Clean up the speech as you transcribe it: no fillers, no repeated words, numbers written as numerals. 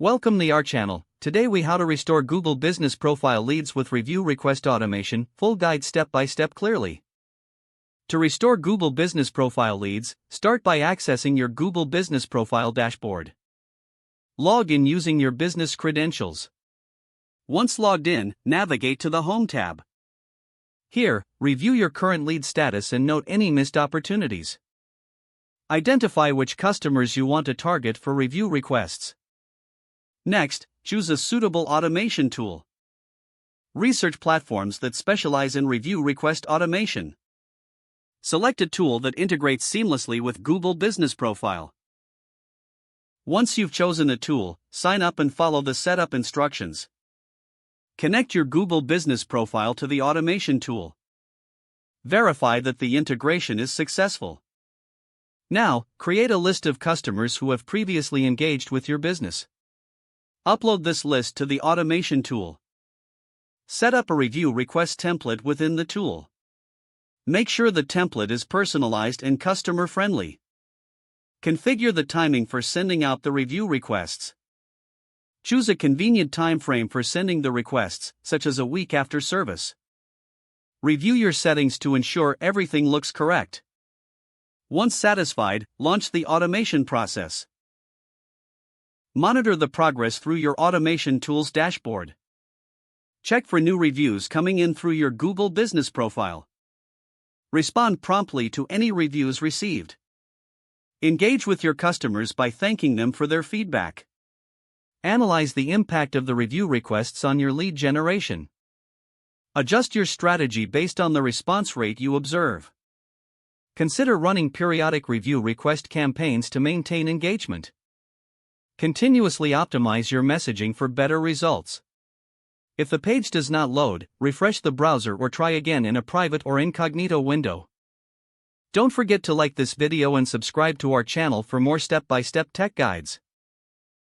Welcome to our channel. Today we how to restore Google Business Profile leads with review request automation, full guide step by step clearly. To restore Google Business Profile leads, start by accessing your Google Business Profile dashboard. Log in using your business credentials. Once logged in, navigate to the Home tab. Here, review your current lead status and note any missed opportunities. Identify which customers you want to target for review requests. Next, choose a suitable automation tool. Research platforms that specialize in review request automation. Select a tool that integrates seamlessly with Google Business Profile. Once you've chosen a tool, sign up and follow the setup instructions. Connect your Google Business Profile to the automation tool. Verify that the integration is successful. Now, create a list of customers who have previously engaged with your business. Upload this list to the automation tool. Set up a review request template within the tool. Make sure the template is personalized and customer-friendly. Configure the timing for sending out the review requests. Choose a convenient time frame for sending the requests, such as a week after service. Review your settings to ensure everything looks correct. Once satisfied, launch the automation process. Monitor the progress through your automation tools dashboard. Check for new reviews coming in through your Google Business Profile. Respond promptly to any reviews received. Engage with your customers by thanking them for their feedback. Analyze the impact of the review requests on your lead generation. Adjust your strategy based on the response rate you observe. Consider running periodic review request campaigns to maintain engagement. Continuously optimize your messaging for better results. If the page does not load, refresh the browser or try again in a private or incognito window. Don't forget to like this video and subscribe to our channel for more step-by-step tech guides.